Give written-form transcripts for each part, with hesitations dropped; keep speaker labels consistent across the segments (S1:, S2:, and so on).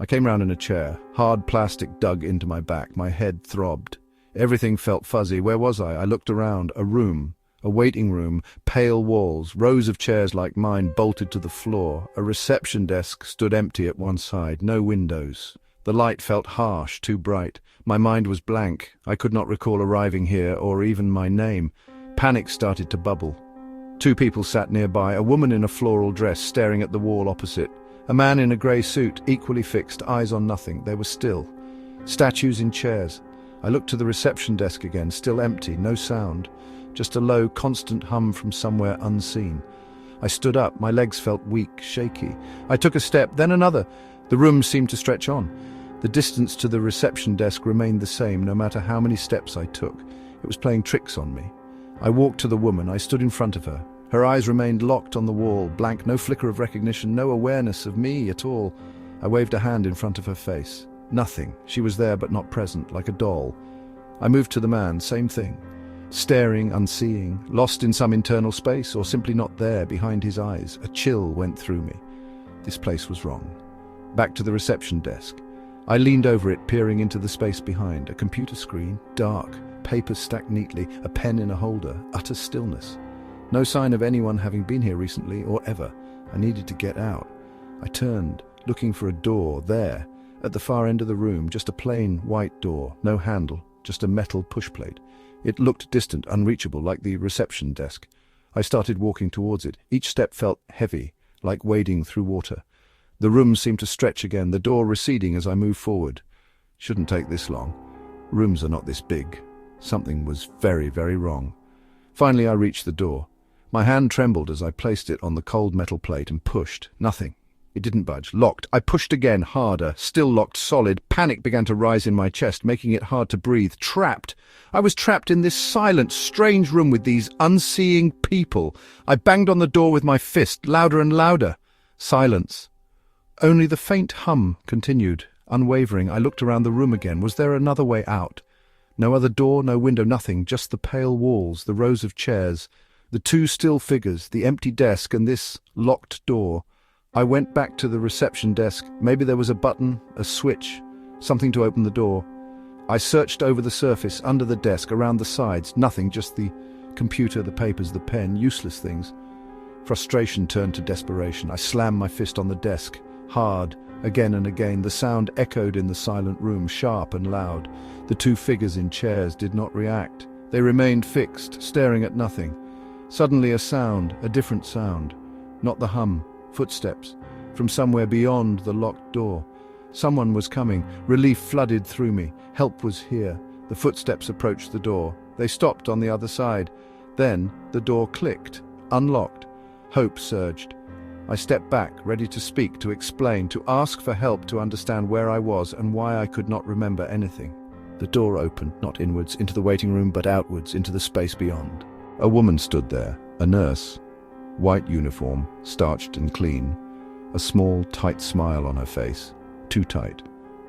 S1: I came round in a chair. Hard plastic dug into my back. My head throbbed. Everything felt fuzzy. Where was I? I looked around. A room. A waiting room. Pale walls. Rows of chairs like mine bolted to the floor. A reception desk stood empty at one side. No windows. The light felt harsh, too bright. My mind was blank. I could not recall arriving here or even my name. Panic started to bubble. Two people sat nearby, a woman in a floral dress staring at the wall opposite. A man in a grey suit, equally fixed, eyes on nothing. They were still. Statues in chairs. I looked to the reception desk again, still empty, no sound. Just a low, constant hum from somewhere unseen. I stood up, my legs felt weak, shaky. I took a step, then another. The room seemed to stretch on. The distance to the reception desk remained the same, no matter how many steps I took. It was playing tricks on me. I walked to the woman. I stood in front of her. Her eyes remained locked on the wall, blank, no flicker of recognition, no awareness of me at all. I waved a hand in front of her face. Nothing. She was there but not present, like a doll. I moved to the man, same thing. Staring, unseeing, lost in some internal space, or simply not there behind his eyes. A chill went through me. This place was wrong. Back to the reception desk. I leaned over it, peering into the space behind. A computer screen, dark, papers stacked neatly, a pen in a holder, utter stillness. No sign of anyone having been here recently or ever. I needed to get out. I turned, looking for a door, there, at the far end of the room, just a plain white door, no handle, just a metal push plate. It looked distant, unreachable, like the reception desk. I started walking towards it. Each step felt heavy, like wading through water. The room seemed to stretch again, the door receding as I moved forward. Shouldn't take this long. Rooms are not this big. Something was very, very wrong. Finally, I reached the door. My hand trembled as I placed it on the cold metal plate and pushed. Nothing. It didn't budge. Locked. I pushed again, harder. Still locked solid. Panic began to rise in my chest, making it hard to breathe. Trapped. I was trapped in this silent, strange room with these unseeing people. I banged on the door with my fist, louder and louder. Silence. Only the faint hum continued, unwavering. I looked around the room again. Was there another way out? No other door, no window, nothing. Just the pale walls, the rows of chairs, the two still figures, the empty desk, and this locked door. I went back to the reception desk. Maybe there was a button, a switch, something to open the door. I searched over the surface, under the desk, around the sides. Nothing, just the computer, the papers, the pen, useless things. Frustration turned to desperation. I slammed my fist on the desk, hard, again and again. The sound echoed in the silent room, sharp and loud. The two figures in chairs did not react. They remained fixed, staring at nothing. Suddenly a sound, a different sound. Not the hum. Footsteps, from somewhere beyond the locked door. Someone was coming. Relief flooded through me. Help was here. The footsteps approached the door. They stopped on the other side. Then the door clicked, unlocked. Hope surged. I stepped back, ready to speak, to explain, to ask for help, to understand where I was and why I could not remember anything. The door opened, not inwards, into the waiting room, but outwards, into the space beyond. A woman stood there, a nurse. White uniform, starched and clean. A small, tight smile on her face. Too tight,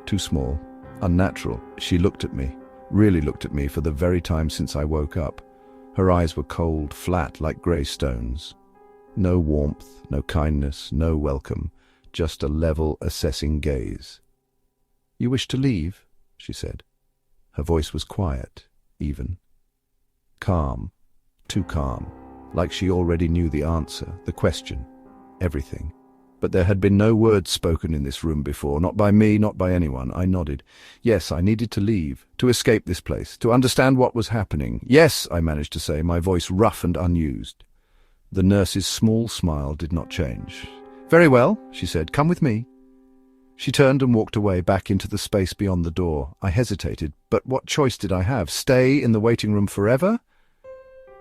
S1: too small, unnatural. She looked at me, really looked at me for the very time since I woke up. Her eyes were cold, flat, like grey stones. No warmth, no kindness, no welcome, just a level, assessing gaze. "You wish to leave?" she said. Her voice was quiet, even. Calm, too calm. Like she already knew the answer, the question, everything. But there had been no words spoken in this room before, not by me, not by anyone. I nodded. Yes, I needed to leave, to escape this place, to understand what was happening. Yes, I managed to say, my voice rough and unused. The nurse's small smile did not change. "Very well," she said, "come with me." She turned and walked away, back into the space beyond the door. I hesitated, but what choice did I have? Stay in the waiting room forever?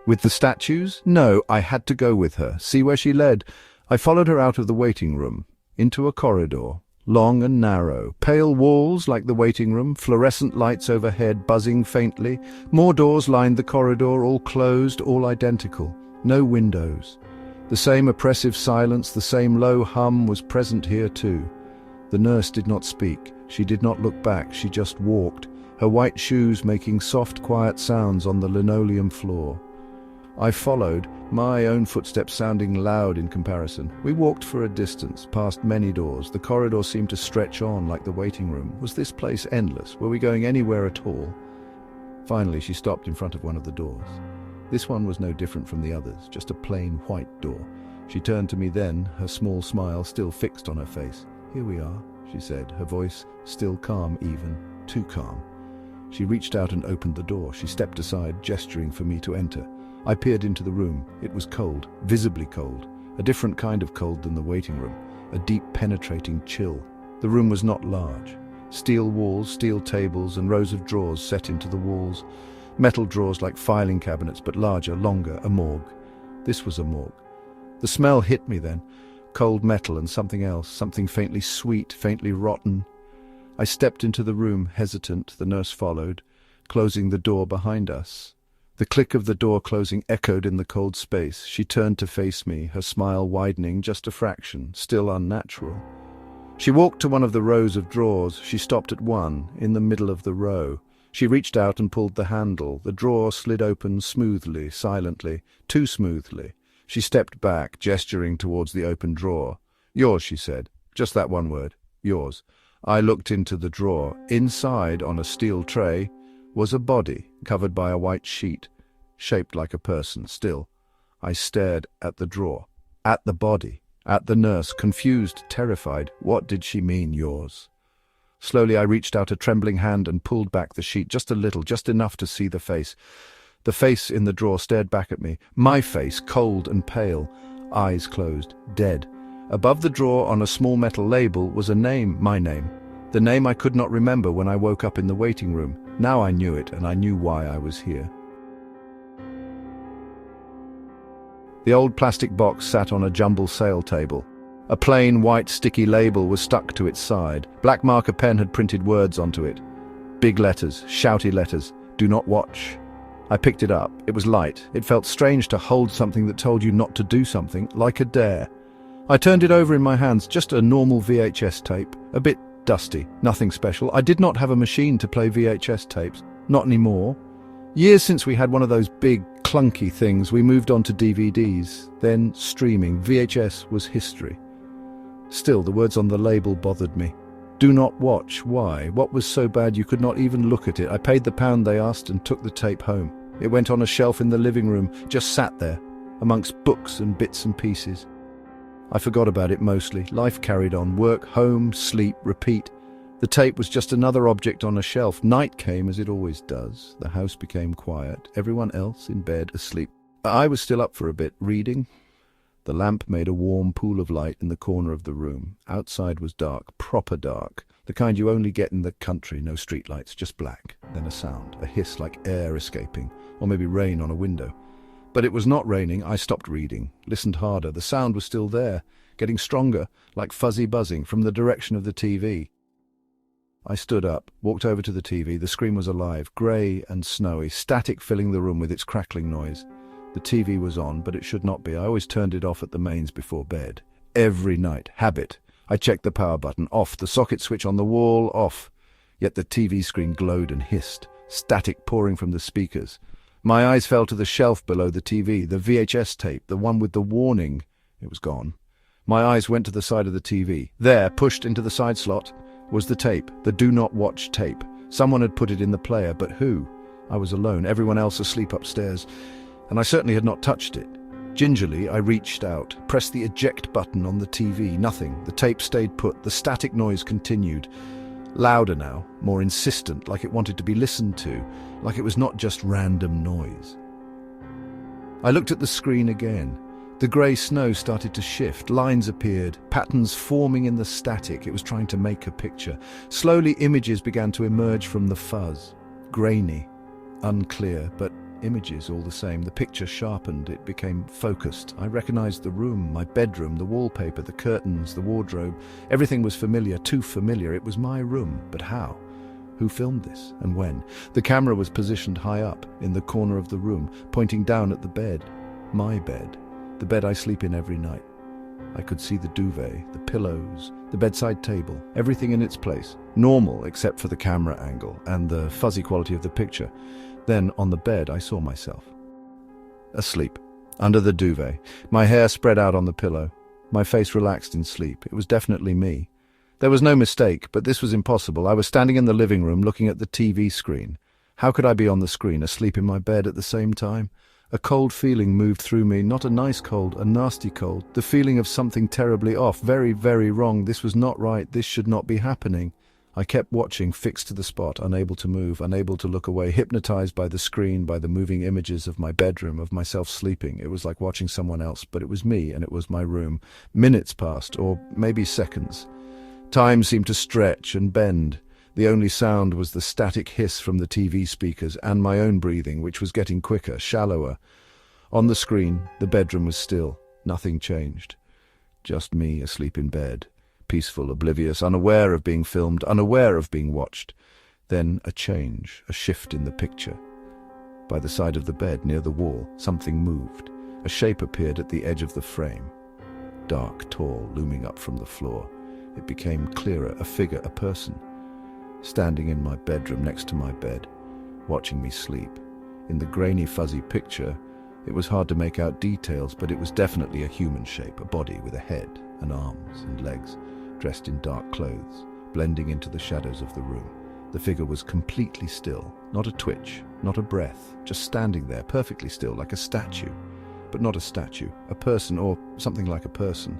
S1: With the statues? No, I had to go with her, see where she led. I followed her out of the waiting room, into a corridor, long and narrow, pale walls like the waiting room, fluorescent lights overhead buzzing faintly. More doors lined the corridor, all closed, all identical. No windows. The same oppressive silence, the same low hum was present here too. The nurse did not speak. She did not look back. She just walked, her white shoes making soft, quiet sounds on the linoleum floor. I followed, my own footsteps sounding loud in comparison. We walked for a distance, past many doors. The corridor seemed to stretch on like the waiting room. Was this place endless? Were we going anywhere at all? Finally, she stopped in front of one of the doors. This one was no different from the others, just a plain white door. She turned to me then, her small smile still fixed on her face. "Here we are," she said, her voice still calm even, too calm. She reached out and opened the door. She stepped aside, gesturing for me to enter. I peered into the room. It was cold, visibly cold, a different kind of cold than the waiting room, a deep penetrating chill. The room was not large. Steel walls, steel tables, and rows of drawers set into the walls. Metal drawers like filing cabinets, but larger, longer, a morgue. This was a morgue. The smell hit me then. Cold metal and something else, something faintly sweet, faintly rotten. I stepped into the room, hesitant. The nurse followed, closing the door behind us. The click of the door closing echoed in the cold space. She turned to face me, her smile widening just a fraction, still unnatural. She walked to one of the rows of drawers. She stopped at one, in the middle of the row. She reached out and pulled the handle. The drawer slid open smoothly, silently, too smoothly. She stepped back, gesturing towards the open drawer. "Yours," she said. Just that one word. "Yours." I looked into the drawer. Inside, on a steel tray, was a body covered by a white sheet, shaped like a person still. I stared at the drawer, at the body, at the nurse, confused, terrified. What did she mean, yours? Slowly I reached out a trembling hand and pulled back the sheet just a little, just enough to see the face. The face in the drawer stared back at me. My face, cold and pale, eyes closed, dead. Above the drawer on a small metal label was a name, my name. The name I could not remember when I woke up in the waiting room. Now I knew it, and I knew why I was here. The old plastic box sat on a jumble sale table. A plain white sticky label was stuck to its side. Black marker pen had printed words onto it. Big letters, shouty letters. "Do not watch." I picked it up. It was light. It felt strange to hold something that told you not to do something, like a dare. I turned it over in my hands, just a normal VHS tape. A bit dusty, nothing special. I did not have a machine to play VHS tapes. Not anymore. Years since we had one of those big, clunky things, we moved on to DVDs. Then streaming. VHS was history. Still, the words on the label bothered me. Do not watch. Why? What was so bad you could not even look at it? I paid the pound they asked and took the tape home. It went on a shelf in the living room, just sat there, amongst books and bits and pieces. I forgot about it mostly. Life carried on. Work, home, sleep, repeat. The tape was just another object on a shelf. Night came, as it always does. The house became quiet. Everyone else in bed, asleep. I was still up for a bit, reading. The lamp made a warm pool of light in the corner of the room. Outside was dark, proper dark. The kind you only get in the country, no streetlights, just black. Then a sound, a hiss like air escaping, or maybe rain on a window. But it was not raining. I stopped reading, listened harder. The sound was still there, getting stronger, like fuzzy buzzing from the direction of the TV. I stood up, walked over to the TV. The screen was alive, grey and snowy, static filling the room with its crackling noise. The TV was on, but it should not be. I always turned it off at the mains before bed. Every night. Habit. I checked the power button. Off. The socket switch on the wall. Off. Yet the TV screen glowed and hissed, static pouring from the speakers. My eyes fell to the shelf below the TV, the VHS tape, the one with the warning. It was gone. My eyes went to the side of the TV. There, pushed into the side slot, was the tape, the do not watch tape. Someone had put it in the player, but who? I was alone, everyone else asleep upstairs, and I certainly had not touched it. Gingerly, I reached out, pressed the eject button on the TV. Nothing. The tape stayed put. The static noise continued. Louder now, more insistent, like it wanted to be listened to, like it was not just random noise. I looked at the screen again. The grey snow started to shift. Lines appeared, patterns forming in the static. It was trying to make a picture. Slowly, images began to emerge from the fuzz. Grainy, unclear, but images all the same. The picture sharpened. It became focused. I recognized the room, my bedroom, the wallpaper, the curtains, the wardrobe. Everything was familiar, too familiar. It was my room. But how? Who filmed this and when? The camera was positioned high up in the corner of the room, pointing down at the bed. My bed. The bed I sleep in every night. I could see the duvet, the pillows, the bedside table, everything in its place. Normal, except for the camera angle and the fuzzy quality of the picture. Then, on the bed, I saw myself. Asleep. Under the duvet. My hair spread out on the pillow. My face relaxed in sleep. It was definitely me. There was no mistake, but this was impossible. I was standing in the living room looking at the TV screen. How could I be on the screen, asleep in my bed at the same time? A cold feeling moved through me, not a nice cold, a nasty cold. The feeling of something terribly off, very, very wrong. This was not right. This should not be happening. I kept watching, fixed to the spot, unable to move, unable to look away, hypnotized by the screen, by the moving images of my bedroom, of myself sleeping. It was like watching someone else, but it was me, and it was my room. Minutes passed, or maybe seconds. Time seemed to stretch and bend. The only sound was the static hiss from the TV speakers and my own breathing, which was getting quicker, shallower. On the screen, the bedroom was still. Nothing changed. Just me asleep in bed. Peaceful, oblivious, unaware of being filmed, unaware of being watched. Then a change, a shift in the picture. By the side of the bed, near the wall, something moved. A shape appeared at the edge of the frame. Dark, tall, looming up from the floor. It became clearer, a figure, a person. Standing in my bedroom next to my bed, watching me sleep. In the grainy, fuzzy picture, it was hard to make out details, but it was definitely a human shape, a body with a head and arms and legs, dressed in dark clothes, blending into the shadows of the room. The figure was completely still, not a twitch, not a breath, just standing there, perfectly still, like a statue. But not a statue, a person, or something like a person.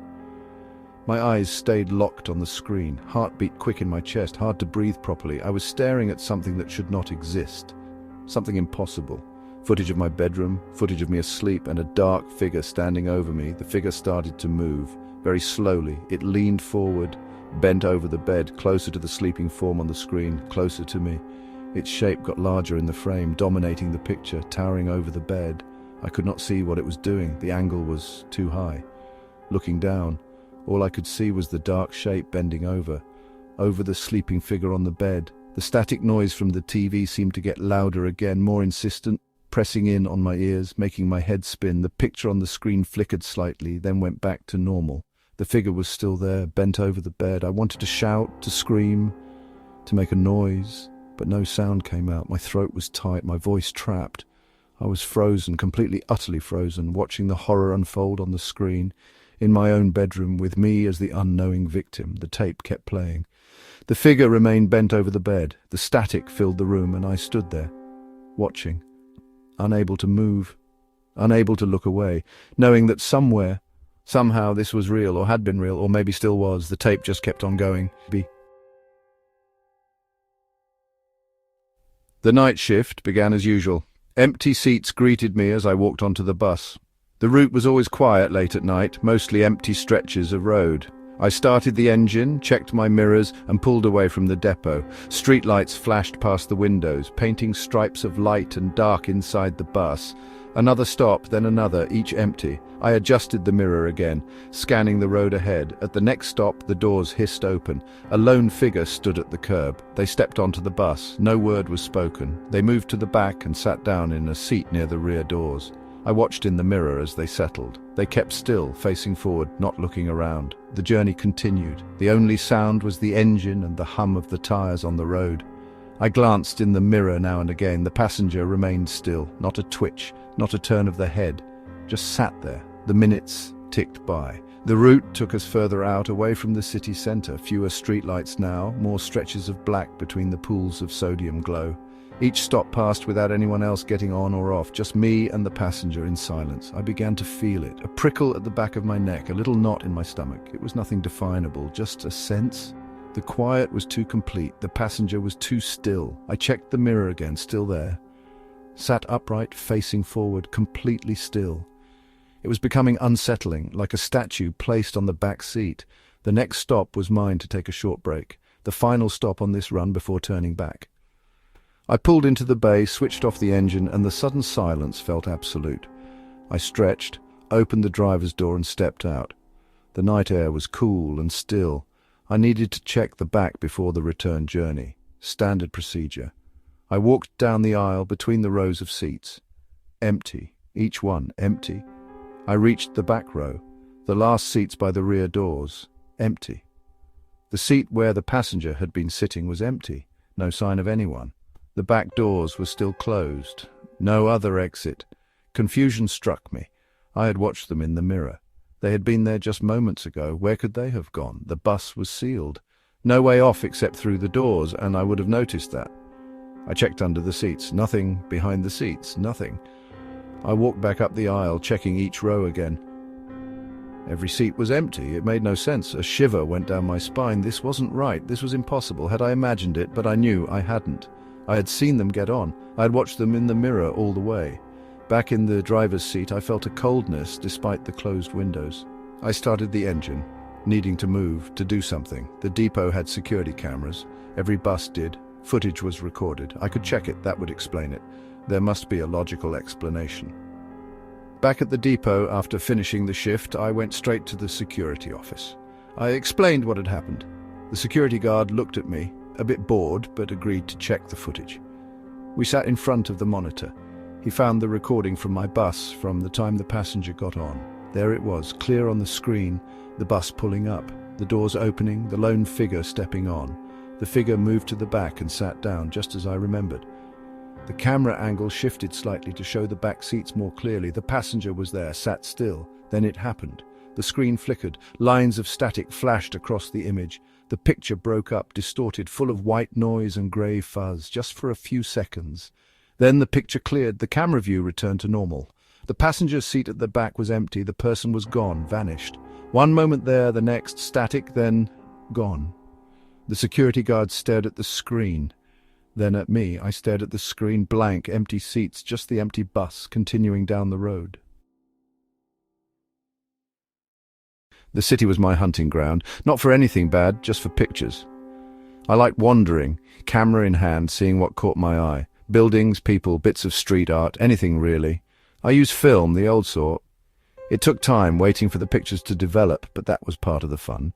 S1: My eyes stayed locked on the screen, heartbeat quick in my chest, hard to breathe properly. I was staring at something that should not exist, something impossible. Footage of my bedroom, footage of me asleep, and a dark figure standing over me. The figure started to move. Very slowly, it leaned forward, bent over the bed, closer to the sleeping form on the screen, closer to me. Its shape got larger in the frame, dominating the picture, towering over the bed. I could not see what it was doing. The angle was too high. Looking down, all I could see was the dark shape bending over the sleeping figure on the bed. The static noise from the TV seemed to get louder again, more insistent, pressing in on my ears, making my head spin. The picture on the screen flickered slightly, then went back to normal. The figure was still there, bent over the bed. I wanted to shout, to scream, to make a noise, but no sound came out. My throat was tight, my voice trapped. I was frozen, completely, utterly frozen, watching the horror unfold on the screen. In my own bedroom, with me as the unknowing victim, the tape kept playing. The figure remained bent over the bed. The static filled the room, and I stood there, watching, unable to move, unable to look away, knowing that somewhere, somehow this was real, or had been real, or maybe still was. The tape just kept on going. The night shift began as usual. Empty seats greeted me as I walked onto the bus. The route was always quiet late at night, mostly empty stretches of road. I started the engine, checked my mirrors, and pulled away from the depot. Streetlights flashed past the windows, painting stripes of light and dark inside the bus. Another stop, then another, each empty. I adjusted the mirror again, scanning the road ahead. At the next stop, the doors hissed open. A lone figure stood at the curb. They stepped onto the bus. No word was spoken. They moved to the back and sat down in a seat near the rear doors. I watched in the mirror as they settled. They kept still, facing forward, not looking around. The journey continued. The only sound was the engine and the hum of the tires on the road. I glanced in the mirror now and again. The passenger remained still, not a twitch, not a turn of the head. Just sat there. The minutes ticked by. The route took us further out, away from the city centre. Fewer streetlights now, more stretches of black between the pools of sodium glow. Each stop passed without anyone else getting on or off, just me and the passenger in silence. I began to feel it, a prickle at the back of my neck, a little knot in my stomach. It was nothing definable, just a sense. The quiet was too complete, the passenger was too still. I checked the mirror again, still there. Sat upright, facing forward, completely still. It was becoming unsettling, like a statue placed on the back seat. The next stop was mine to take a short break, the final stop on this run before turning back. I pulled into the bay, switched off the engine, and the sudden silence felt absolute. I stretched, opened the driver's door and stepped out. The night air was cool and still. I needed to check the back before the return journey. Standard procedure. I walked down the aisle between the rows of seats. Empty, each one empty. I reached the back row, the last seats by the rear doors. Empty. The seat where the passenger had been sitting was empty. No sign of anyone. The back doors were still closed. No other exit. Confusion struck me. I had watched them in the mirror. They had been there just moments ago. Where could they have gone? The bus was sealed. No way off except through the doors, and I would have noticed that. I checked under the seats. Nothing behind the seats. Nothing. I walked back up the aisle, checking each row again. Every seat was empty. It made no sense. A shiver went down my spine. This wasn't right. This was impossible. Had I imagined it? But I knew I hadn't. I had seen them get on. I had watched them in the mirror all the way. Back in the driver's seat, I felt a coldness despite the closed windows. I started the engine, needing to move, to do something. The depot had security cameras. Every bus did. Footage was recorded. I could check it. That would explain it. There must be a logical explanation. Back at the depot, after finishing the shift, I went straight to the security office. I explained what had happened. The security guard looked at me, a bit bored, but agreed to check the footage. We sat in front of the monitor. He found the recording from my bus from the time the passenger got on. There it was, clear on the screen, the bus pulling up, the doors opening, the lone figure stepping on. The figure moved to the back and sat down, just as I remembered. The camera angle shifted slightly to show the back seats more clearly. The passenger was there, sat still. Then it happened. The screen flickered. Lines of static flashed across the image. The picture broke up, distorted, full of white noise and grey fuzz, just for a few seconds. Then the picture cleared. The camera view returned to normal. The passenger's seat at the back was empty. The person was gone, vanished. One moment there, the next, static, then gone. The security guard stared at the screen. Then at me. I stared at the screen, blank, empty seats, just the empty bus continuing down the road. The city was my hunting ground, not for anything bad, just for pictures. I liked wandering, camera in hand, seeing what caught my eye. Buildings, people, bits of street art, anything really. I used film, the old sort. It took time, waiting for the pictures to develop, but that was part of the fun.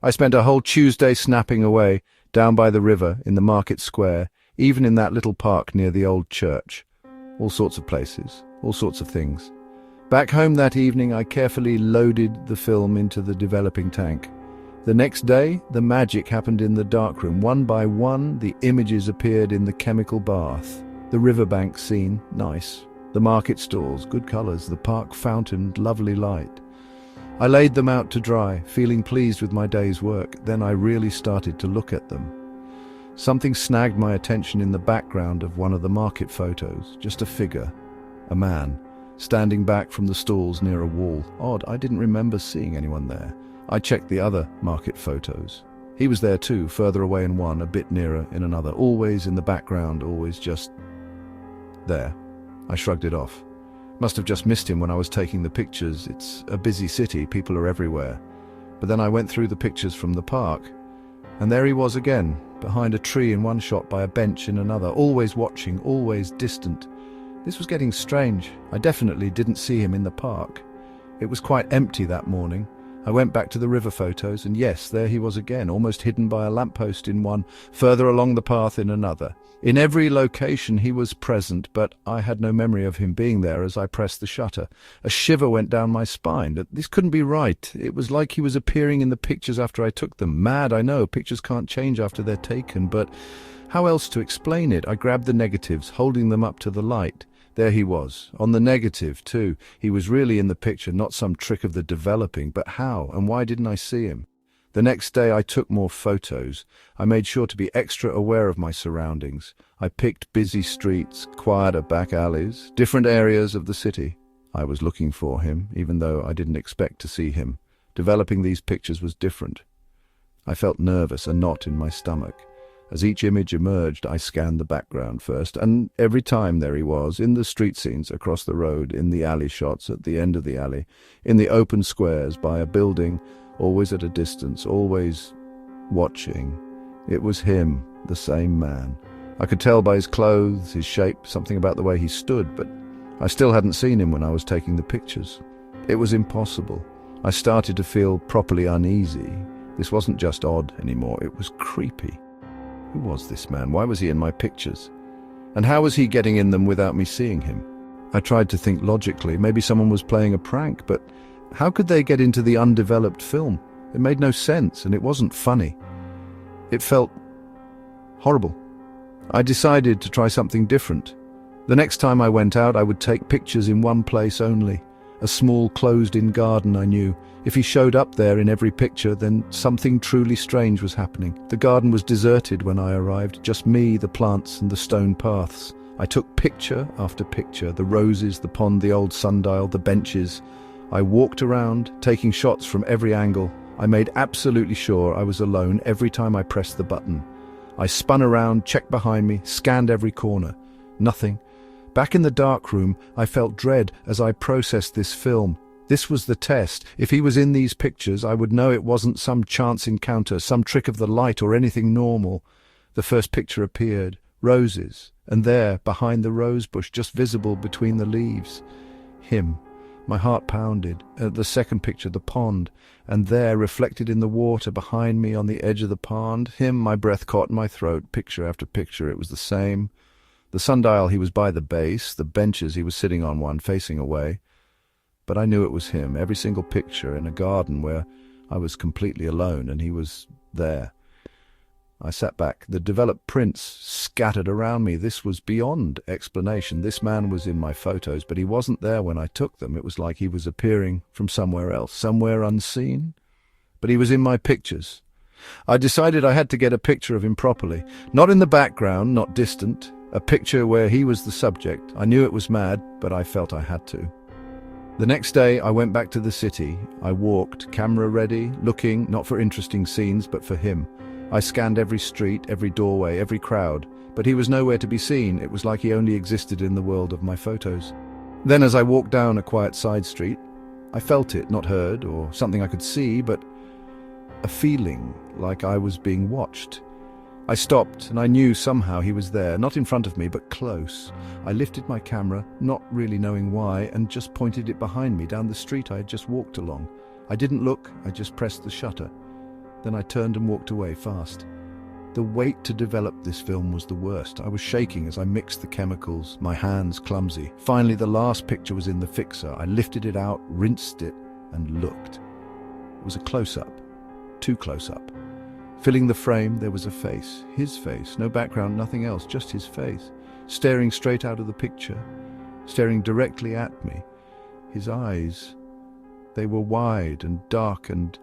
S1: I spent a whole Tuesday snapping away, down by the river, in the market square, even in that little park near the old church. All sorts of places, all sorts of things. Back home that evening, I carefully loaded the film into the developing tank. The next day, the magic happened in the darkroom. One by one, the images appeared in the chemical bath. The riverbank scene, nice. The market stalls, good colours. The park fountain, lovely light. I laid them out to dry, feeling pleased with my day's work. Then I really started to look at them. Something snagged my attention in the background of one of the market photos. Just a figure, a man, standing back from the stalls near a wall. Odd, I didn't remember seeing anyone there. I checked the other market photos. He was there too, further away in one, a bit nearer in another. Always in the background, always just there. I shrugged it off. Must have just missed him when I was taking the pictures. It's a busy city, people are everywhere. But then I went through the pictures from the park, and there he was again, behind a tree in one shot, by a bench in another, always watching, always distant. This was getting strange. I definitely didn't see him in the park. It was quite empty that morning. I went back to the river photos, and yes, there he was again, almost hidden by a lamppost in one, further along the path in another. In every location he was present, but I had no memory of him being there as I pressed the shutter. A shiver went down my spine. This couldn't be right. It was like he was appearing in the pictures after I took them. Mad, I know, pictures can't change after they're taken, but how else to explain it? I grabbed the negatives, holding them up to the light. There he was, on the negative too. He was really in the picture, not some trick of the developing. But how, and why didn't I see him? The next day I took more photos. I made sure to be extra aware of my surroundings. I picked busy streets, quieter back alleys, different areas of the city. I was looking for him, even though I didn't expect to see him. Developing these pictures was different. I felt nervous, a knot in my stomach. As each image emerged, I scanned the background first, and every time there he was, in the street scenes across the road, in the alley shots at the end of the alley, in the open squares by a building, always at a distance, always watching. It was him, the same man. I could tell by his clothes, his shape, something about the way he stood, but I still hadn't seen him when I was taking the pictures. It was impossible. I started to feel properly uneasy. This wasn't just odd anymore, it was creepy. Who was this man? Why was he in my pictures? And how was he getting in them without me seeing him? I tried to think logically. Maybe someone was playing a prank, but how could they get into the undeveloped film? It made no sense, and it wasn't funny. It felt horrible. I decided to try something different. The next time I went out, I would take pictures in one place only. A small closed-in garden, I knew. If he showed up there in every picture, then something truly strange was happening. The garden was deserted when I arrived, just me, the plants and the stone paths. I took picture after picture, the roses, the pond, the old sundial, the benches. I walked around, taking shots from every angle. I made absolutely sure I was alone every time I pressed the button. I spun around, checked behind me, scanned every corner. Nothing. Back in the dark room, I felt dread as I processed this film. This was the test. If he was in these pictures, I would know it wasn't some chance encounter, some trick of the light or anything normal. The first picture appeared. Roses. And there, behind the rose bush, just visible between the leaves. Him. My heart pounded. The second picture, the pond. And there, reflected in the water behind me on the edge of the pond, him, my breath caught in my throat, picture after picture. It was the same. The sundial, he was by the base. The benches, he was sitting on one, facing away. But I knew it was him, every single picture, in a garden where I was completely alone, and he was there. I sat back. The developed prints scattered around me. This was beyond explanation. This man was in my photos, but he wasn't there when I took them. It was like he was appearing from somewhere else, somewhere unseen. But he was in my pictures. I decided I had to get a picture of him properly. Not in the background, not distant. A picture where he was the subject. I knew it was mad, but I felt I had to. The next day, I went back to the city. I walked, camera ready, looking, not for interesting scenes, but for him. I scanned every street, every doorway, every crowd, but he was nowhere to be seen. It was like he only existed in the world of my photos. Then as I walked down a quiet side street, I felt it, not heard, or something I could see, but a feeling like I was being watched. I stopped, and I knew somehow he was there, not in front of me, but close. I lifted my camera, not really knowing why, and just pointed it behind me, down the street I had just walked along. I didn't look, I just pressed the shutter. Then I turned and walked away fast. The wait to develop this film was the worst. I was shaking as I mixed the chemicals, my hands clumsy. Finally, the last picture was in the fixer. I lifted it out, rinsed it, and looked. It was a close-up, too close-up. Filling the frame, there was a face, his face, no background, nothing else, just his face, staring straight out of the picture, staring directly at me. His eyes, they were wide and dark and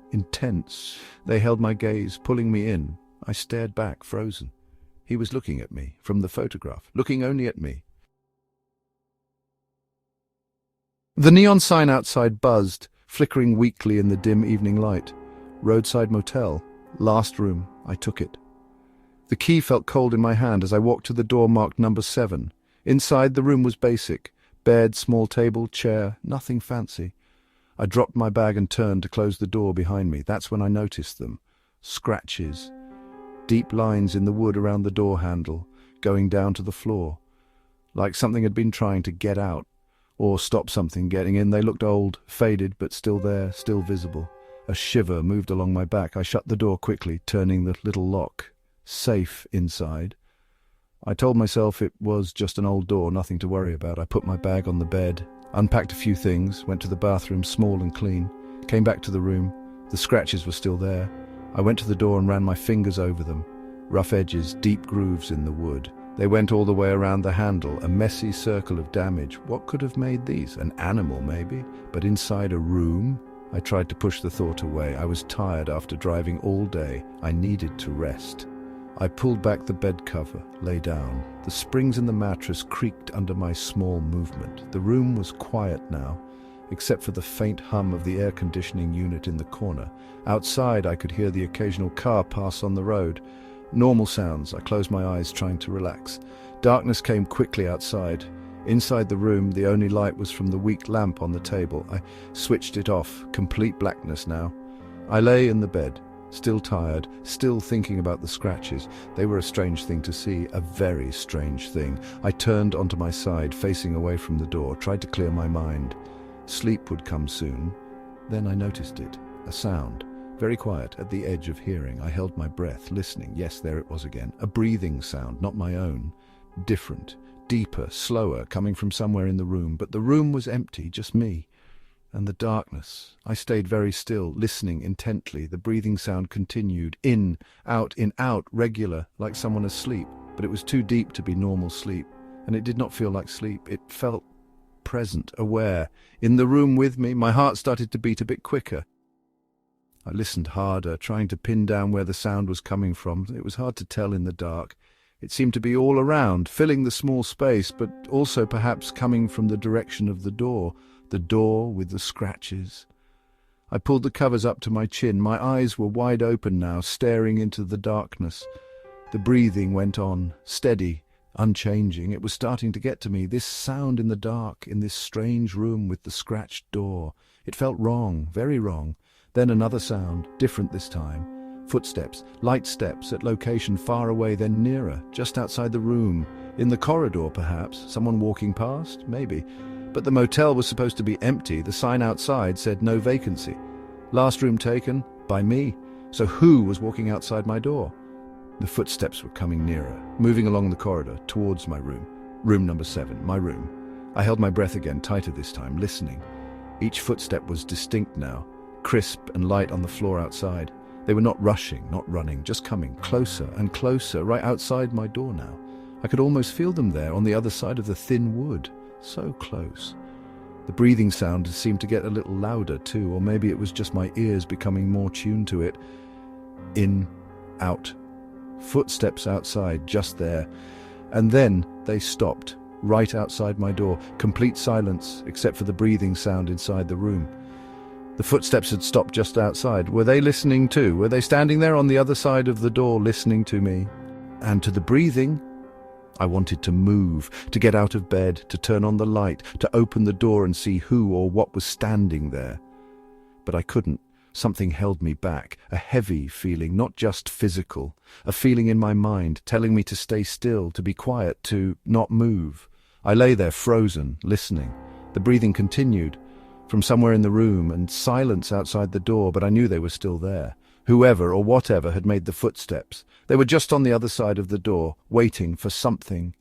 S1: intense. They held my gaze, pulling me in. I stared back, frozen. He was looking at me, from the photograph, looking only at me. The neon sign outside buzzed, flickering weakly in the dim evening light. Roadside motel. Last room. I took it. The key felt cold in my hand as I walked to the door marked number 7. Inside, the room was basic. Bed, small table, chair, nothing fancy. I dropped my bag and turned to close the door behind me. That's when I noticed them. Scratches. Deep lines in the wood around the door handle, going down to the floor. Like something had been trying to get out, or stop something getting in. They looked old, faded, but still there, still visible. A shiver moved along my back. I shut the door quickly, turning the little lock. Safe inside. I told myself it was just an old door, nothing to worry about. I put my bag on the bed, unpacked a few things, went to the bathroom, small and clean, came back to the room. The scratches were still there. I went to the door and ran my fingers over them. Rough edges, deep grooves in the wood. They went all the way around the handle, a messy circle of damage. What could have made these? An animal, maybe? But inside a room? I tried to push the thought away. I was tired after driving all day. I needed to rest. I pulled back the bed cover, lay down. The springs in the mattress creaked under my small movement. The room was quiet now, except for the faint hum of the air conditioning unit in the corner. Outside, I could hear the occasional car pass on the road. Normal sounds. I closed my eyes, trying to relax. Darkness came quickly outside. Inside the room, the only light was from the weak lamp on the table. I switched it off. Complete blackness now. I lay in the bed, still tired, still thinking about the scratches. They were a strange thing to see, a very strange thing. I turned onto my side, facing away from the door, tried to clear my mind. Sleep would come soon. Then I noticed it, a sound, very quiet, at the edge of hearing. I held my breath, listening. Yes, there it was again, a breathing sound, not my own. Different, deeper, slower, coming from somewhere in the room. But the room was empty, just me. And the darkness. I stayed very still, listening intently. The breathing sound continued, in, out, regular, like someone asleep. But it was too deep to be normal sleep. and it did not feel like sleep. It felt present, aware. In the room with me, my heart started to beat a bit quicker. I listened harder, trying to pin down where the sound was coming from. It was hard to tell in the dark. It seemed to be all around, filling the small space, but also perhaps coming from the direction of the door with the scratches. I pulled the covers up to my chin. My eyes were wide open now, staring into the darkness. The breathing went on, steady, unchanging. It was starting to get to me, this sound in the dark, in this strange room with the scratched door. It felt wrong, very wrong. Then another sound, different this time. Footsteps, light steps at location far away, then nearer, just outside the room. In the corridor, perhaps. Someone walking past? Maybe. But the motel was supposed to be empty. The sign outside said no vacancy. Last room taken? By me. So who was walking outside my door? The footsteps were coming nearer, moving along the corridor, towards my room. Room number 7, my room. I held my breath again, tighter this time, listening. Each footstep was distinct now, crisp and light on the floor outside. They were not rushing, not running, just coming closer and closer, right outside my door now. I could almost feel them there, on the other side of the thin wood. So close. The breathing sound seemed to get a little louder too, or maybe it was just my ears becoming more tuned to it. In, out. Footsteps outside, just there. And then they stopped, right outside my door. Complete silence, except for the breathing sound inside the room. The footsteps had stopped just outside. Were they listening too? Were they standing there on the other side of the door, listening to me? And to the breathing? I wanted to move, to get out of bed, to turn on the light, to open the door and see who or what was standing there. But I couldn't. Something held me back, a heavy feeling, not just physical, a feeling in my mind telling me to stay still, to be quiet, to not move. I lay there frozen, listening. The breathing continued, from somewhere in the room, and silence outside the door, but I knew they were still there. Whoever or whatever had made the footsteps. They were just on the other side of the door, waiting for something.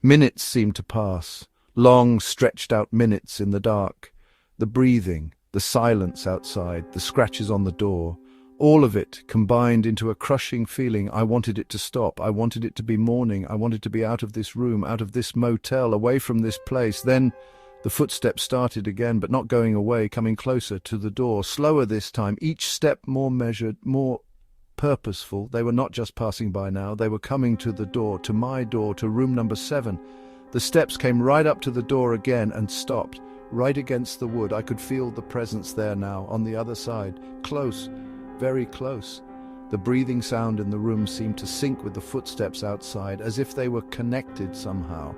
S1: Minutes seemed to pass, long, stretched-out minutes in the dark. The breathing, the silence outside, the scratches on the door, all of it combined into a crushing feeling. I wanted it to stop. I wanted it to be morning. I wanted to be out of this room, out of this motel, away from this place. Then the footsteps started again, but not going away, coming closer to the door, slower this time, each step more measured, more purposeful. They were not just passing by now, they were coming to the door, to my door, to room number 7. The steps came right up to the door again and stopped, right against the wood. I could feel the presence there now, on the other side, close, very close. The breathing sound in the room seemed to sync with the footsteps outside, as if they were connected somehow,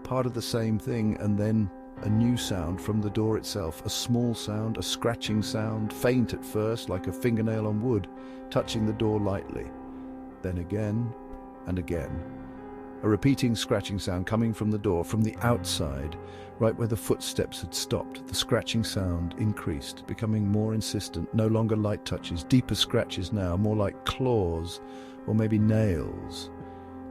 S1: part of the same thing. And then a new sound from the door itself, a small sound, a scratching sound, faint at first, like a fingernail on wood, touching the door lightly. Then again and again. A repeating scratching sound coming from the door, from the outside, right where the footsteps had stopped. The scratching sound increased, becoming more insistent, no longer light touches, deeper scratches now, more like claws, or maybe nails,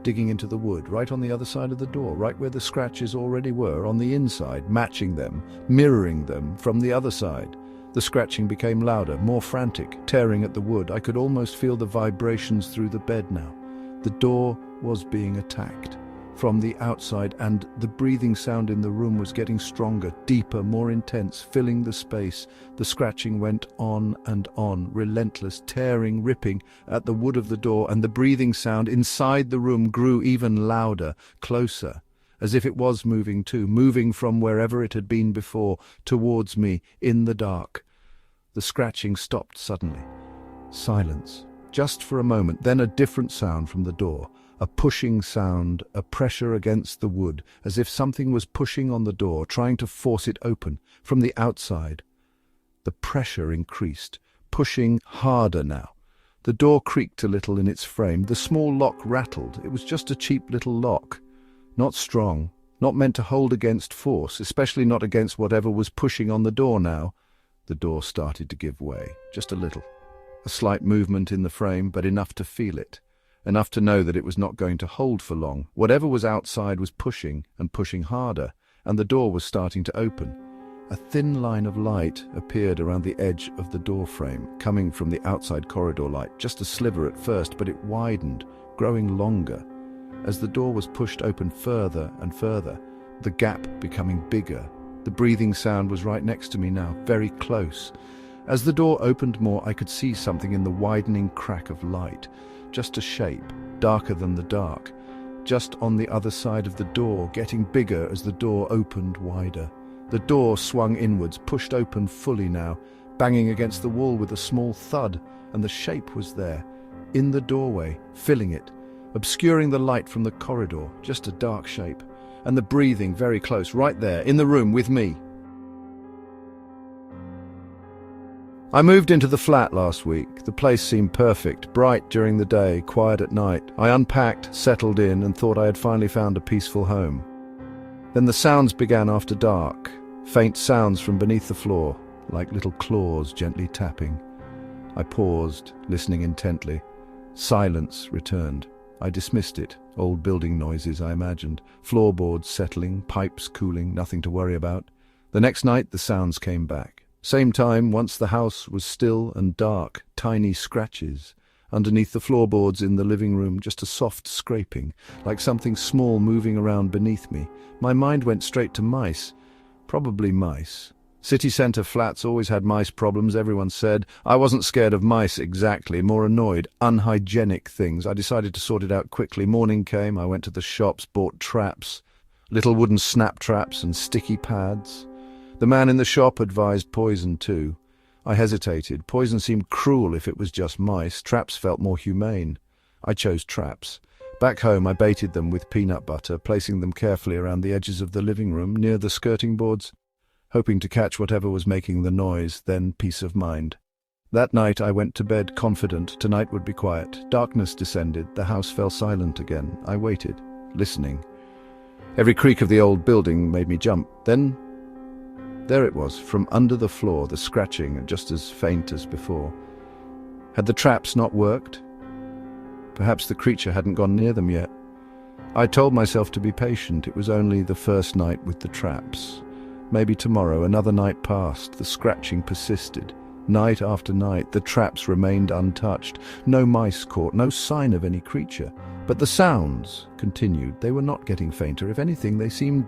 S1: digging into the wood, right on the other side of the door, right where the scratches already were, on the inside, matching them, mirroring them from the other side. The scratching became louder, more frantic, tearing at the wood. I could almost feel the vibrations through the bed now. The door was being attacked from the outside, and the breathing sound in the room was getting stronger, deeper, more intense, filling the space. The scratching went on and on, relentless, tearing, ripping at the wood of the door, and the breathing sound inside the room grew even louder, closer, as if it was moving too, moving from wherever it had been before, towards me, in the dark. The scratching stopped suddenly. Silence, just for a moment, then a different sound from the door. A pushing sound, a pressure against the wood, as if something was pushing on the door, trying to force it open from the outside. The pressure increased, pushing harder now. The door creaked a little in its frame. The small lock rattled. It was just a cheap little lock. Not strong, not meant to hold against force, especially not against whatever was pushing on the door now. The door started to give way, just a little. A slight movement in the frame, but enough to feel it. Enough to know that it was not going to hold for long. Whatever was outside was pushing and pushing harder, and the door was starting to open. A thin line of light appeared around the edge of the door frame, coming from the outside corridor light, just a sliver at first, but it widened, growing longer. as the door was pushed open further and further, the gap becoming bigger. The breathing sound was right next to me now, very close. As the door opened more, I could see something in the widening crack of light, just a shape, darker than the dark, just on the other side of the door, getting bigger as the door opened wider. The door swung inwards, pushed open fully now, banging against the wall with a small thud, and the shape was there, in the doorway, filling it, obscuring the light from the corridor, just a dark shape, and the breathing very close, right there, in the room with me. I moved into the flat last week. The place seemed perfect, bright during the day, quiet at night. I unpacked, settled in, and thought I had finally found a peaceful home. Then the sounds began after dark, faint sounds from beneath the floor, like little claws gently tapping. I paused, listening intently. Silence returned. I dismissed it. Old building noises, I imagined. Floorboards settling, pipes cooling, nothing to worry about. The next night the sounds came back. Same time, once the house was still and dark, tiny scratches. Underneath the floorboards in the living room, just a soft scraping, like something small moving around beneath me. My mind went straight to mice. Probably mice. City centre flats always had mice problems, everyone said. I wasn't scared of mice exactly, more annoyed. Unhygienic things. I decided to sort it out quickly. Morning came, I went to the shops, bought traps. Little wooden snap traps and sticky pads. The man in the shop advised poison too. I hesitated. Poison seemed cruel if it was just mice. Traps felt more humane. I chose traps. Back home I baited them with peanut butter, placing them carefully around the edges of the living room, near the skirting boards, hoping to catch whatever was making the noise, then peace of mind. That night I went to bed confident tonight would be quiet. Darkness descended. The house fell silent again. I waited, listening. Every creak of the old building made me jump. Then there it was, from under the floor, the scratching, just as faint as before. Had the traps not worked? Perhaps the creature hadn't gone near them yet. I told myself to be patient. It was only the first night with the traps. Maybe tomorrow. Another night passed. The scratching persisted. Night after night, the traps remained untouched. No mice caught, no sign of any creature. But the sounds continued. They were not getting fainter. If anything, they seemed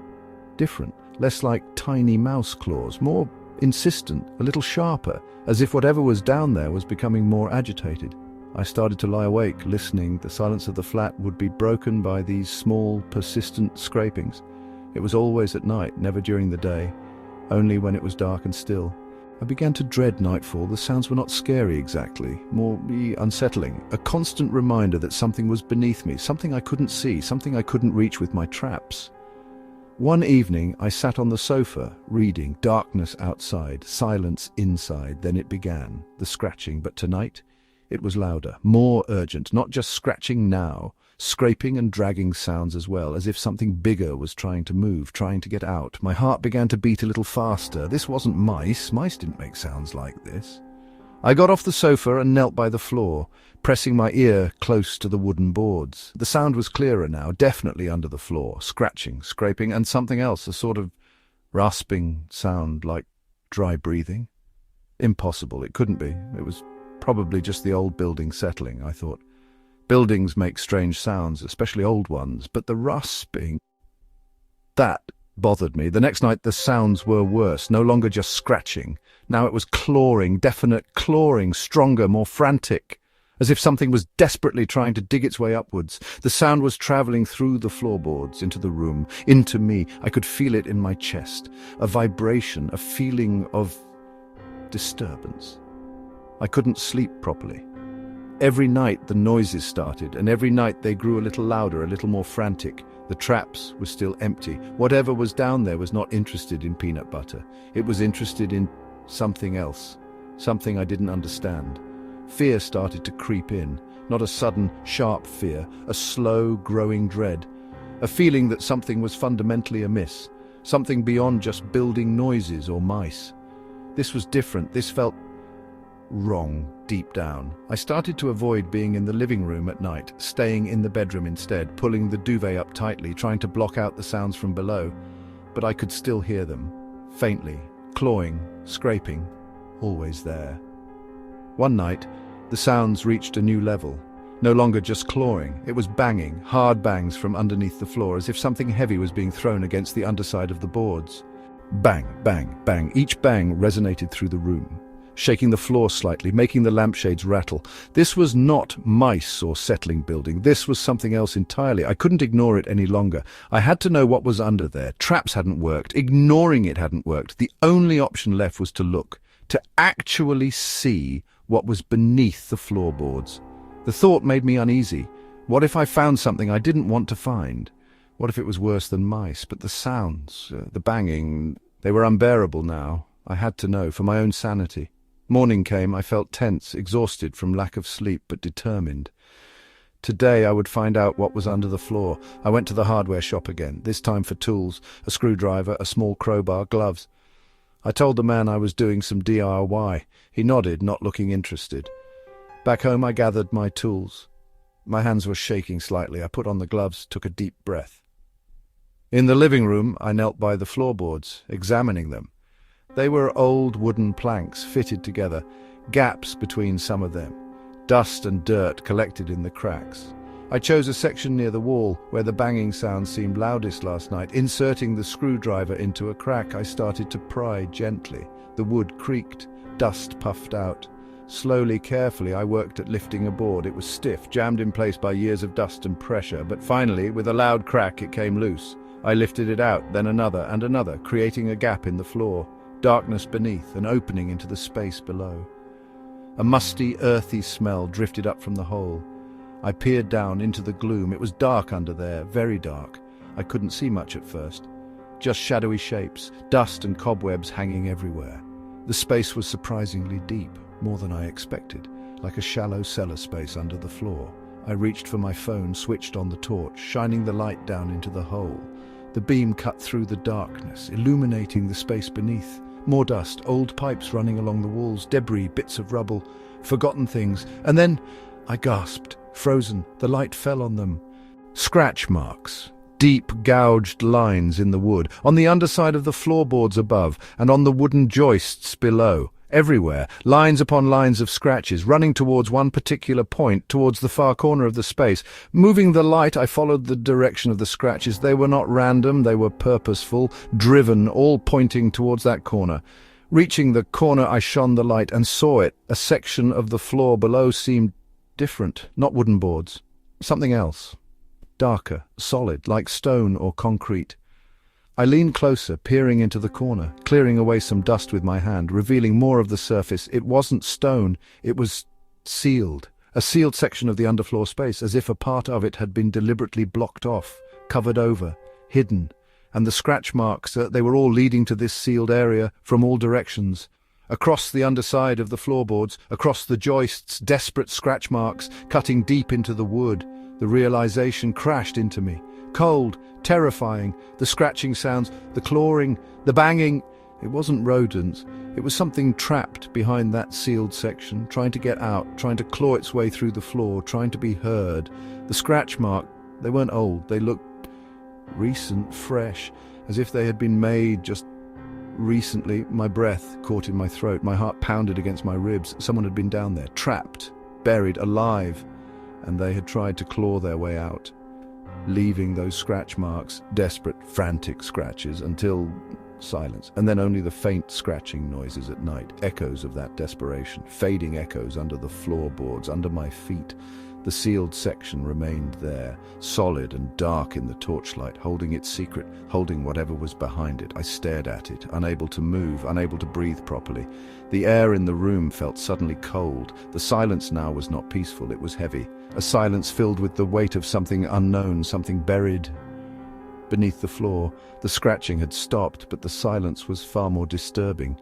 S1: different. Less like tiny mouse claws, more insistent, a little sharper, as if whatever was down there was becoming more agitated. I started to lie awake, listening. The silence of the flat would be broken by these small, persistent scrapings. It was always at night, never during the day, only when it was dark and still. I began to dread nightfall. The sounds were not scary exactly, more unsettling, a constant reminder that something was beneath me, something I couldn't see, something I couldn't reach with my traps. One evening I sat on the sofa, reading, darkness outside, silence inside. Then it began, the scratching, but tonight it was louder, more urgent, not just scratching now, scraping and dragging sounds as well, as if something bigger was trying to move, trying to get out. My heart began to beat a little faster. This wasn't mice. Mice didn't make sounds like this. I got off the sofa and knelt by the floor, pressing my ear close to the wooden boards. The sound was clearer now, definitely under the floor, scratching, scraping, and something else, a sort of rasping sound like dry breathing. Impossible, it couldn't be. It was probably just the old building settling, I thought. Buildings make strange sounds, especially old ones, but the rasping, that bothered me. The next night the sounds were worse, no longer just scratching. Now it was clawing, definite clawing, stronger, more frantic, as if something was desperately trying to dig its way upwards. The sound was travelling through the floorboards, into the room, into me. I could feel it in my chest, a vibration, a feeling of disturbance. I couldn't sleep properly. Every night the noises started, and every night they grew a little louder, a little more frantic. The traps were still empty. Whatever was down there was not interested in peanut butter. It was interested in something else, something I didn't understand. Fear started to creep in, not a sudden, sharp fear, a slow, growing dread, a feeling that something was fundamentally amiss, something beyond just building noises or mice. This was different. This felt wrong deep down. I started to avoid being in the living room at night, staying in the bedroom instead, pulling the duvet up tightly, trying to block out the sounds from below. But I could still hear them, faintly, clawing, scraping, always there. One night, the sounds reached a new level. No longer just clawing, it was banging, hard bangs from underneath the floor, as if something heavy was being thrown against the underside of the boards. Bang, bang, bang. Each bang resonated through the room, shaking the floor slightly, making the lampshades rattle. This was not mice or settling building. This was something else entirely. I couldn't ignore it any longer. I had to know what was under there. Traps hadn't worked. Ignoring it hadn't worked. The only option left was to look, to actually see what was beneath the floorboards. The thought made me uneasy. What if I found something I didn't want to find? What if it was worse than mice? But the sounds, the banging, they were unbearable now. I had to know, for my own sanity. Morning came. I felt tense, exhausted from lack of sleep, but determined. Today I would find out what was under the floor. I went to the hardware shop again, this time for tools, a screwdriver, a small crowbar, gloves. I told the man I was doing some DIY. He nodded, not looking interested. Back home I gathered my tools. My hands were shaking slightly. I put on the gloves, took a deep breath. In the living room, I knelt by the floorboards, examining them. They were old wooden planks fitted together, gaps between some of them, dust and dirt collected in the cracks. I chose a section near the wall where the banging sound seemed loudest last night. Inserting the screwdriver into a crack, I started to pry gently. The wood creaked, dust puffed out. Slowly, carefully, I worked at lifting a board. It was stiff, jammed in place by years of dust and pressure, but finally, with a loud crack, it came loose. I lifted it out, then another and another, creating a gap in the floor. Darkness beneath, an opening into the space below. A musty, earthy smell drifted up from the hole. I peered down into the gloom. It was dark under there, very dark. I couldn't see much at first. Just shadowy shapes, dust and cobwebs hanging everywhere. The space was surprisingly deep, more than I expected, like a shallow cellar space under the floor. I reached for my phone, switched on the torch, shining the light down into the hole. The beam cut through the darkness, illuminating the space beneath. More dust, old pipes running along the walls, debris, bits of rubble, forgotten things. And then I gasped, frozen. The light fell on them. Scratch marks, deep gouged lines in the wood, on the underside of the floorboards above, and on the wooden joists below. Everywhere, lines upon lines of scratches, running towards one particular point, towards the far corner of the space. Moving the light, I followed the direction of the scratches. They were not random, they were purposeful, driven, all pointing towards that corner. Reaching the corner, I shone the light and saw it. A section of the floor below seemed different, not wooden boards. Something else. Darker, solid, like stone or concrete. I leaned closer, peering into the corner, clearing away some dust with my hand, revealing more of the surface. It wasn't stone, it was sealed. A sealed section of the underfloor space, as if a part of it had been deliberately blocked off, covered over, hidden. And the scratch marks, they were all leading to this sealed area from all directions. Across the underside of the floorboards, across the joists, desperate scratch marks, cutting deep into the wood. The realization crashed into me. Cold, terrifying, the scratching sounds, the clawing, the banging. It wasn't rodents. It was something trapped behind that sealed section, trying to get out, trying to claw its way through the floor, trying to be heard. The scratch mark, they weren't old. They looked recent, fresh, as if they had been made just recently. My breath caught in my throat. My heart pounded against my ribs. Someone had been down there, trapped, buried, alive, and they had tried to claw their way out, leaving those scratch marks, desperate, frantic scratches, until silence, and then only the faint scratching noises at night, echoes of that desperation, fading echoes under the floorboards, under my feet. The sealed section remained there, solid and dark in the torchlight, holding its secret, holding whatever was behind it. I stared at it, unable to move, unable to breathe properly. The air in the room felt suddenly cold. The silence now was not peaceful, it was heavy. A silence filled with the weight of something unknown, something buried beneath the floor. The scratching had stopped, but the silence was far more disturbing.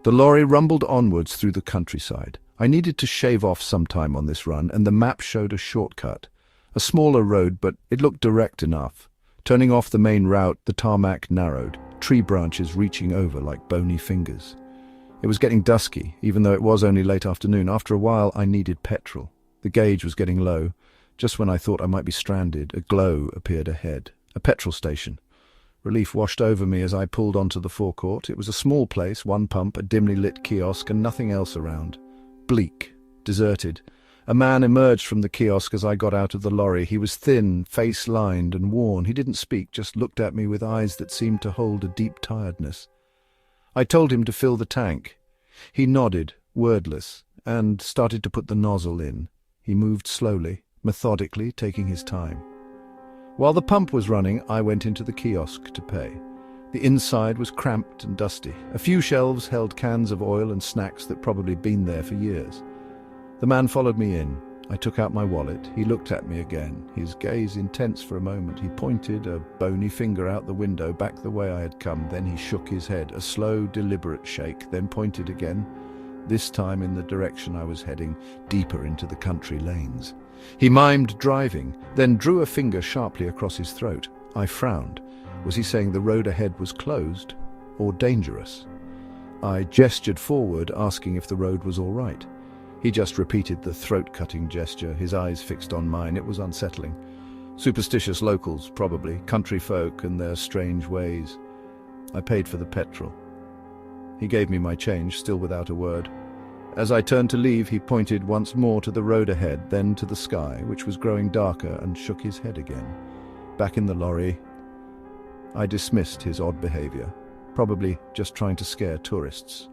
S1: The lorry rumbled onwards through the countryside. I needed to shave off some time on this run, and the map showed a shortcut. A smaller road, but it looked direct enough. Turning off the main route, the tarmac narrowed, tree branches reaching over like bony fingers. It was getting dusky, even though it was only late afternoon. After a while, I needed petrol. The gauge was getting low. Just when I thought I might be stranded, a glow appeared ahead. A petrol station. Relief washed over me as I pulled onto the forecourt. It was a small place, one pump, a dimly lit kiosk, and nothing else around. bleak, deserted. A man emerged from the kiosk as I got out of the lorry. He was thin, face-lined and worn. He didn't speak, just looked at me with eyes that seemed to hold a deep tiredness. I told him to fill the tank. He nodded, wordless, and started to put the nozzle in. He moved slowly, methodically, taking his time. While the pump was running, I went into the kiosk to pay. The inside was cramped and dusty. A few shelves held cans of oil and snacks that probably been there for years. The man followed me in. I took out my wallet. He looked at me again, his gaze intense for a moment. He pointed a bony finger out the window, back the way I had come. Then he shook his head, a slow, deliberate shake, then pointed again, this time in the direction I was heading, deeper into the country lanes. He mimed driving, then drew a finger sharply across his throat. I frowned. Was he saying the road ahead was closed or dangerous? I gestured forward, asking if the road was all right. He just repeated the throat-cutting gesture, his eyes fixed on mine. It was unsettling. Superstitious locals, probably, country folk and their strange ways. I paid for the petrol. He gave me my change, still without a word. As I turned to leave, he pointed once more to the road ahead, then to the sky, which was growing darker, and shook his head again. Back in the lorry, I dismissed his odd behavior, probably just trying to scare tourists.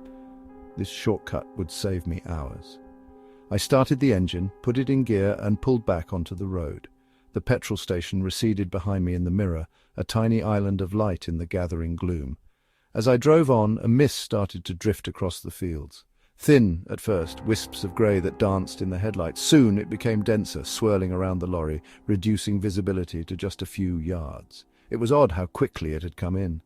S1: This shortcut would save me hours. I started the engine, put it in gear, and pulled back onto the road. The petrol station receded behind me in the mirror, a tiny island of light in the gathering gloom. As I drove on, a mist started to drift across the fields. Thin at first, wisps of grey that danced in the headlights. Soon it became denser, swirling around the lorry, reducing visibility to just a few yards. It was odd how quickly it had come in.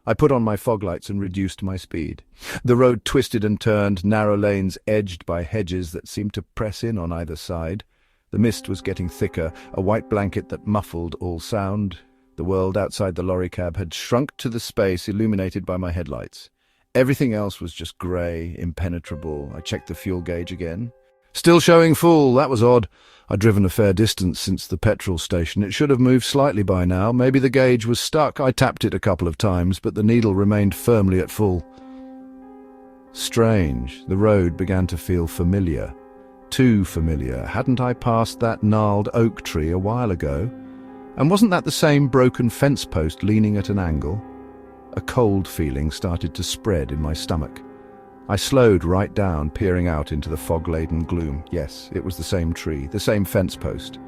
S1: I put on my fog lights and reduced my speed. The road twisted and turned, narrow lanes edged by hedges that seemed to press in on either side. The mist was getting thicker, a white blanket that muffled all sound. The world outside the lorry cab had shrunk to the space illuminated by my headlights. Everything else was just grey, impenetrable. I checked the fuel gauge again. Still showing full. That was odd. I'd driven a fair distance since the petrol station. It should have moved slightly by now. Maybe the gauge was stuck. I tapped it a couple of times, but the needle remained firmly at full. Strange. The road began to feel familiar. Too familiar. Hadn't I passed that gnarled oak tree a while ago? And wasn't that the same broken fence post leaning at an angle? A cold feeling started to spread in my stomach. I slowed right down, peering out into the fog-laden gloom. Yes, it was the same tree, the same fence post.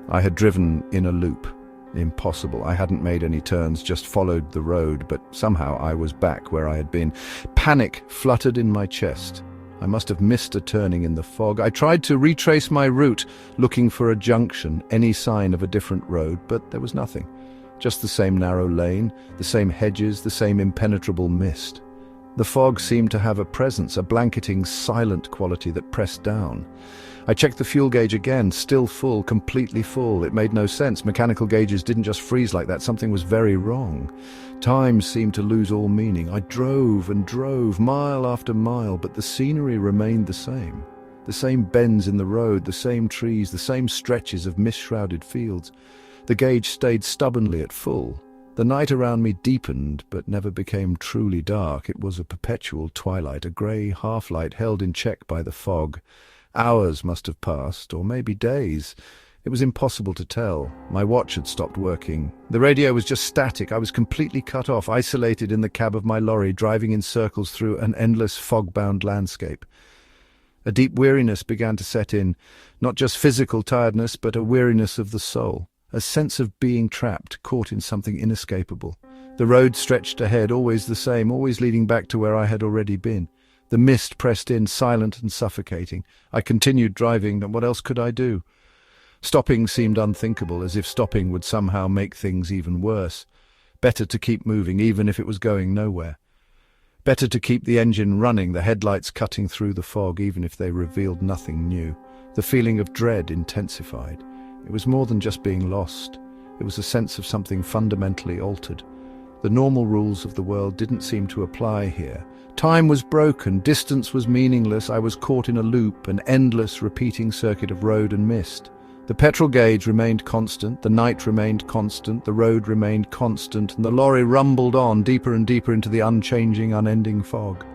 S1: I had driven in a loop. Impossible. I hadn't made any turns, just followed the road, but somehow I was back where I had been. Panic fluttered in my chest. I must have missed a turning in the fog. I tried to retrace my route, looking for a junction, any sign of a different road, but there was nothing. Just the same narrow lane, the same hedges, the same impenetrable mist. The fog seemed to have a presence, a blanketing, silent quality that pressed down. I checked the fuel gauge again, still full, completely full. It made no sense. Mechanical gauges didn't just freeze like that. Something was very wrong. Time seemed to lose all meaning. I drove and drove, mile after mile, but the scenery remained the same. The same bends in the road, the same trees, the same stretches of mist-shrouded fields. The gauge stayed stubbornly at full. The night around me deepened, but never became truly dark. It was a perpetual twilight, a grey half-light held in check by the fog. Hours must have passed, or maybe days. It was impossible to tell. My watch had stopped working. The radio was just static. I was completely cut off, isolated in the cab of my lorry, driving in circles through an endless fog-bound landscape. A deep weariness began to set in, not just physical tiredness, but a weariness of the soul. A sense of being trapped, caught in something inescapable. The road stretched ahead, always the same, always leading back to where I had already been. The mist pressed in, silent and suffocating. I continued driving, and what else could I do? Stopping seemed unthinkable, as if stopping would somehow make things even worse. Better to keep moving, even if it was going nowhere. Better to keep the engine running, the headlights cutting through the fog, even if they revealed nothing new. The feeling of dread intensified. It was more than just being lost. It was a sense of something fundamentally altered. The normal rules of the world didn't seem to apply here. Time was broken, distance was meaningless, I was caught in a loop, an endless repeating circuit of road and mist. The petrol gauge remained constant, the night remained constant, the road remained constant, and the lorry rumbled on deeper and deeper into the unchanging, unending fog.